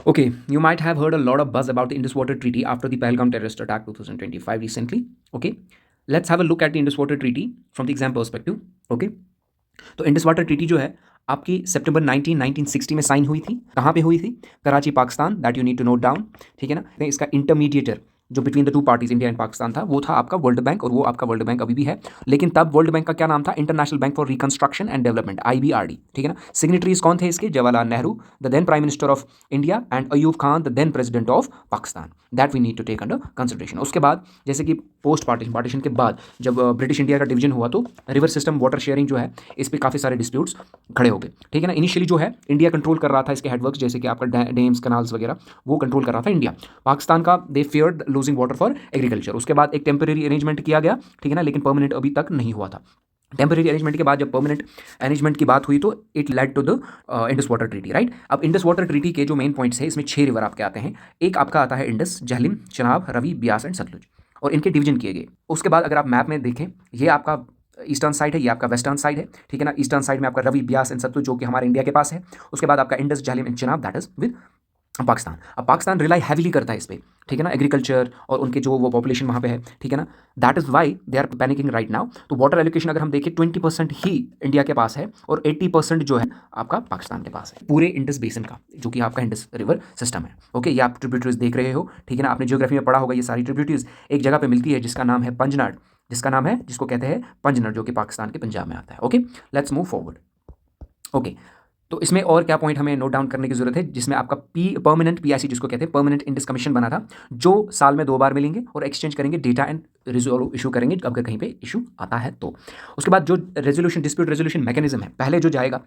Okay, you might have heard a lot of buzz about the Indus Water Treaty after the Pahalgam terrorist attack 2025 recently. Okay, let's have a look at the Indus Water Treaty from the exam perspective. Okay, तो Indus water treaty जो है आपकी सितंबर 1960 में sign हुई थी। कहाँ पे हुई थी? Karachi, Pakistan. That you need to note down, ठीक है ना। इसका इंटरमीडिएटर जो between the two parties India and Pakistan था वो था आपका वर्ल्ड बैंक, और वो आपका वर्ल्ड बैंक अभी भी है। लेकिन तब वर्ल्ड बैंक का क्या नाम था? International bank for reconstruction and development, IBRD, ठीक है ना। सिग्नेटरीज कौन थे इसके? Jawaharlal Nehru, the then prime minister of India, and Ayub Khan, the then president of Pakistan. That we need to take under consideration. उसके बाद जैसे कि पोस्ट पार्टीशन के बाद जब ब्रिटिश इंडिया का डिवीजन हुआ तो रिवर सिस्टम वाटर शेयरिंग जो है इस पर काफ़ी सारे डिस्प्यूट्स खड़े हो गए, ठीक है ना। इनिशियली जो है इंडिया कंट्रोल कर रहा था इसके हेडवर्क्स, जैसे कि आपका डैम्स, कनाल्स वगैरह, वो कंट्रोल कर रहा था इंडिया। पाकिस्तान का they feared losing water for agriculture. उसके बाद एक टेम्परेरी अरेंजमेंट किया गया, ठीक है ना, लेकिन परमानेंट अभी तक नहीं हुआ था। टेम्परेरी अरेंजमेंट के बाद जब परमानेंट अरेंजमेंट की बात हुई तो it led to the Indus water treaty, right. अब इंडस वाटर ट्रीटी के जो मेन पॉइंट्स है, इसमें 6 रिवर आपके आते हैं। एक आपका आता है इंडस, झेलम, चनाब, रवि, ब्यास एंड सतलुज, और इनके डिवीजन किए गए। उसके बाद अगर आप मैप में देखें, ये आपका ईस्टर्न साइड है, ये आपका वेस्टर्न साइड है, ठीक है ना। ईस्टर्न साइड में आपका रवि, ब्यास एंड सतलुज जो कि हमारे इंडिया के पास है। उसके बाद आपका Indus, Jhelum and Chenab, that is with Pakistan. अब पाकिस्तान रिलाई हैविली करता है इस पर, ठीक है ना, एग्रीकल्चर और उनके जो वो पॉपुलेशन वहाँ पे है, ठीक है ना। That is why they are panicking right now. तो वाटर एलोकेशन अगर हम देखें 20% ही इंडिया के पास है और 80% जो है आपका पाकिस्तान के पास है, पूरे इंडस बेसिन का, जो कि आपका इंडस रिवर सिस्टम है। ओके, ये आप ट्रिब्यूटरीज देख रहे हो, ठीक है ना। आपने ज्योग्राफी में पढ़ा होगा, ये सारी ट्रिब्यूटरीज एक जगह पर मिलती है जिसका नाम है पंजनाड, जिसको कहते हैं पंजनाड, जो कि पाकिस्तान के पंजाब में आता है। Okay, let's move forward. Okay, तो इसमें और क्या पॉइंट हमें नोट डाउन करने की जरूरत है, जिसमें आपका परमानेंट PIC जिसको कहते हैं परमानेंट इंडस कमीशन बना था, जो साल में 2 बार मिलेंगे और एक्सचेंज करेंगे डेटा एंड रिजोल्व इशू करेंगे अगर कहीं पे इशू आता है तो। उसके बाद जो रेजोल्यूशन, डिस्प्यूट रेजोल्यूशन मैकेनिज्म है, पहले जो जाएगा,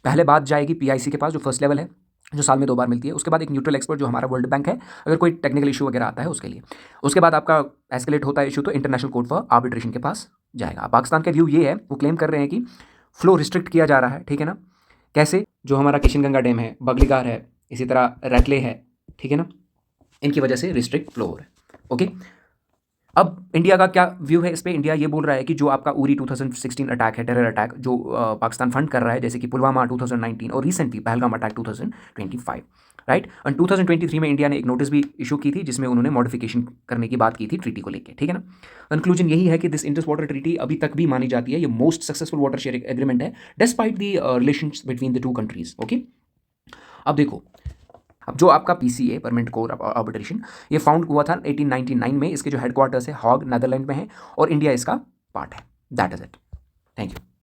पहले बात जाएगी PIC के पास, जो फर्स्ट लेवल है, जो साल में 2 बार मिलती है। उसके बाद एक न्यूट्रल एक्सपर्ट जो हमारा वर्ल्ड बैंक है, अगर कोई टेक्निकल इशू वगैरह आता है उसके लिए। उसके बाद आपका एस्केलेट होता है इशू तो इंटरनेशनल कोर्ट फॉर आर्बिट्रेशन के पास जाएगा। पाकिस्तान का व्यू ये है, वो क्लेम कर रहे हैं कि फ्लो रिस्ट्रिक्ट किया जा रहा है, ठीक है ना। कैसे? जो हमारा किशनगंगा डैम है, बगलीगार है, इसी तरह रैटले है, ठीक है ना, इनकी वजह से रिस्ट्रिक्ट फ्लो हो रहा है। ओके, अब इंडिया का क्या व्यू है इस पर? इंडिया ये बोल रहा है कि जो आपका उरी 2016 अटैक है, टेरर अटैक, जो पाकिस्तान फंड कर रहा है, जैसे कि पुलवामा 2019 और रिसेंटली पहलगाम अटैक 2025, राइट। और 2023 में इंडिया ने एक नोटिस भी इशू की थी जिसमें उन्होंने मॉडिफिकेशन करने की बात की थी ट्रीटी को लेकर, ठीक है ना। कंक्लूजन यही है कि दिस इंडस वाटर ट्रीटी अभी तक भी मानी जाती है, ये most successful water sharing agreement है despite the relations between the two countries. Okay, अब देखो, अब जो आपका PCA परमानेंट कोर आर्बिट्रेशन, ये फाउंड हुआ था 1899 में। इसके जो हेडक्वार्टर्स है हॉग, नेदरलैंड में है, और इंडिया इसका पार्ट है। That is it, thank you.